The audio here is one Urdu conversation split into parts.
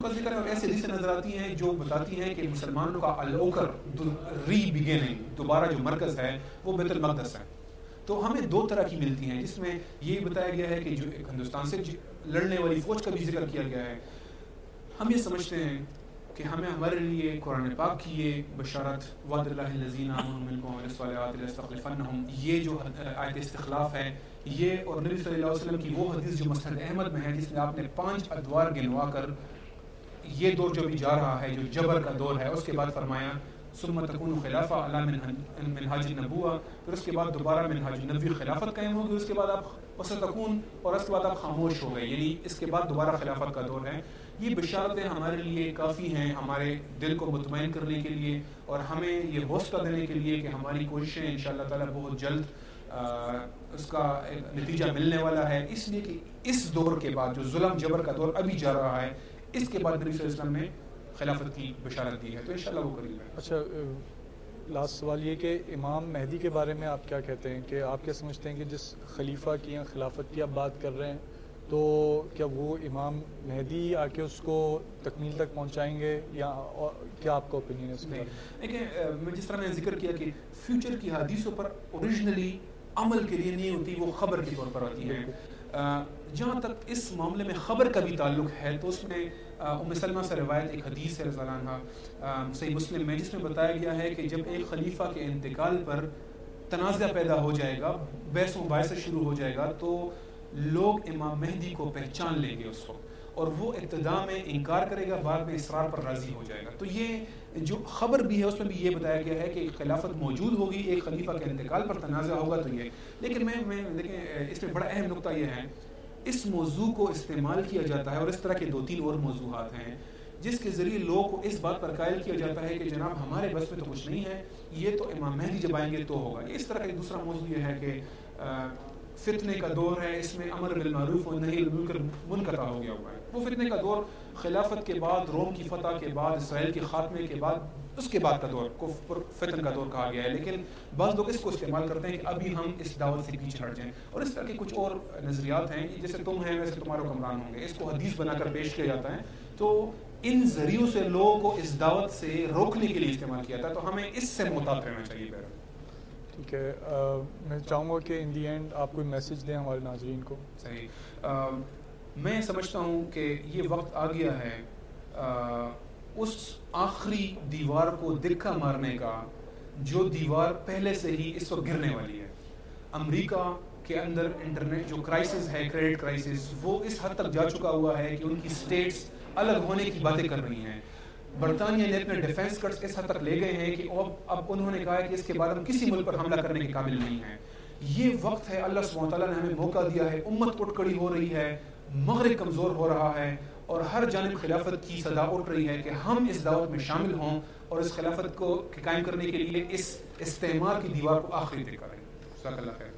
کا ذکر ہے، ایسی حدیثیں نظر آتی ہیں جو بتاتی ہیں کہ مسلمانوں کا الاوکر ری بگننگ، دوبارہ جو مرکز ہے وہ بیت المقدس ہے. تو ہمیں دو طرح کی ملتی ہیں، جس میں یہ بتایا گیا ہے کہ جو ہندوستان سے لڑنے والی فوج کا بھی ذکر کیا گیا ہے. ہم یہ سمجھتے ہیں کہ ہمیں ہمارے لیے قرآن پاک کی یہ بشارت وعد اللہ الذین آمنوا منکم وعملوا الصالحات لیستخلفنہم، یہ جو آیت استخلاف ہے، یہ اور نبی صلی اللہ علیہ وسلم کی وہ حدیث جو مسند احمد میں ہے، جس میں آپ نے 5 ادوار گنوا کر یہ دور جو بھی جا رہا ہے، جو جبر کا دور ہے، اس کے بعد فرمایا ثم تکون خلافہ علی منہاج النبوہ، پھر اس کے بعد دوبارہ منہاج النبوی خلافت قائم ہوگی، اس کے بعد آپ وستکون، اور اس کے بعد آپ خاموش ہو گئے، یعنی اس کے بعد دوبارہ خلافت کا دور ہے. یہ بشارتیں ہمارے لیے کافی ہیں، ہمارے دل کو مطمئن کرنے کے لیے اور ہمیں یہ حوصلہ دینے کے لیے کہ ہماری کوششیں انشاءاللہ تعالیٰ بہت جلد اس کا نتیجہ ملنے والا ہے. اس لیے کہ اس دور کے بعد جو ظلم جبر کا دور ابھی جا رہا ہے، اس کے بعد نبی صلی اللہ علیہ وسلم نے خلافت کی بشارت دی ہے، تو انشاءاللہ وہ قریب ہے. اچھا، لاسٹ سوال یہ کہ امام مہدی کے بارے میں آپ کیا کہتے ہیں، کہ آپ کیا سمجھتے ہیں کہ جس خلیفہ کی یا خلافت کی آپ بات کر رہے ہیں، تو کیا وہ امام مہدی آ کے اس کو تکمیل تک پہنچائیں گے، یا کیا آپ کا اوپینین ہے اس میں؟ دیکھیں، میں جس طرح میں ذکر کیا کہ فیوچر کی حدیثوں پر اوریجنلی عمل کے لیے نہیں ہوتی، وہ خبر کے طور پر آتی ہیں. جہاں تک اس معاملے میں خبر کا بھی تعلق ہے تو اس میں ام سلمہ سے روایت ایک حدیث ہے رضی اللہ عنہ صحیح مسلم میں، جس میں بتایا گیا ہے کہ جب ایک خلیفہ کے انتقال پر تنازع پیدا ہو جائے گا، بحث و مباحثہ شروع ہو جائے گا، تو لوگ امام مہدی کو پہچان لیں گے اس وقت، اور وہ ابتدا میں انکار کرے گا، بعد میں اصرار پر راضی ہو جائے گا. تو یہ جو خبر بھی ہے اس میں بھی یہ بتایا گیا ہے کہ خلافت موجود ہوگی، ایک خلیفہ کے انتقال پر تنازع ہوگا. تو یہ لیکن میں دیکھیں، اس میں بڑا اہم نقطہ یہ ہے، اس موضوع کو استعمال کیا جاتا ہے، اور اس طرح کے 2-3 اور موضوعات ہیں جس کے ذریعے لوگوں کو اس بات پر قائل کیا جاتا ہے کہ جناب ہمارے بس میں تو کچھ نہیں ہے، یہ تو امام مہدی جب آئیں گے تو ہوگا. اس طرح کا دوسرا موضوع یہ ہے کہ فتنے کا دور ہے، اس میں امر بالمعروف و نہی عن المنکر منقطع ہو گیا ہوا ہے. وہ فتنے کا دور خلافت کے بعد، روم کی فتح کے بعد، اسرائیل کے خاتمے کے بعد، اس کے بعد کا دور کفر فتن کا دور کہا گیا ہے. لیکن بعض لوگ اس کو استعمال کرتے ہیں کہ ابھی ہم اس دعوت سے پیچھے ہٹ جائیں، اور اس طرح کے کچھ اور نظریات ہیں، جیسے تم ہیں ویسے تمہارے حکمران ہوں گے، اس کو حدیث بنا کر پیش کیا جاتا ہے. تو ان ذریعوں سے لوگوں کو اس دعوت سے روکنے کے لیے استعمال کیا جاتا ہے. تو ہمیں اس سے محتاط رہنا چاہیے. ٹھیک ہے، میں چاہوں گا کہ ان دی اینڈ آپ کوئی میسج دیں ہمارے ناظرین کو. صحیح، میں سمجھتا ہوں کہ یہ وقت آ گیا ہے اس آخری دیوار کو دھکا مارنے کا، جو دیوار پہلے سے ہی اس وقت گرنے والی ہے. امریکہ کے اندر انٹرنیٹ جو کرائسس ہے، کریڈٹ کرائسس، وہ اس حد تک جا چکا ہوا ہے کہ ان کی سٹیٹس الگ ہونے کی باتیں کر رہی ہیں. برطانیہ نے اپنے ڈیفنس کٹس اس حد تک لے گئے ہیں کہ اب انہوں نے کہا ہے کہ اس کے بعد ہم کسی ملک پر حملہ کرنے کے قابل نہیں ہیں. یہ وقت ہے، اللہ سبحانہ تعالیٰ نے ہمیں موقع دیا ہے، امت اٹھ کھڑی ہو رہی ہے، مغرب کمزور ہو رہا ہے، اور ہر جانب خلافت کی صدا اٹھ رہی ہے کہ ہم اس دعوت میں شامل ہوں اور اس خلافت کو قائم کرنے کے لیے اس استعمار کی دیوار کو آخری تک کریں. جزاک اللہ خیر.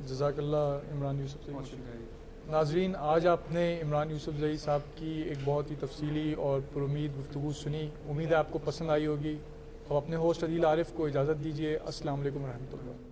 جزاک اللہ عمران یوسف زئی. ناظرین، آج آپ نے عمران یوسف زئی صاحب کی ایک بہت ہی تفصیلی اور پرامید گفتگو سنی. امید ہے آپ کو پسند آئی ہوگی. اب اپنے ہوسٹ عدیل عارف کو اجازت دیجیے. السلام علیکم ورحمۃ اللہ.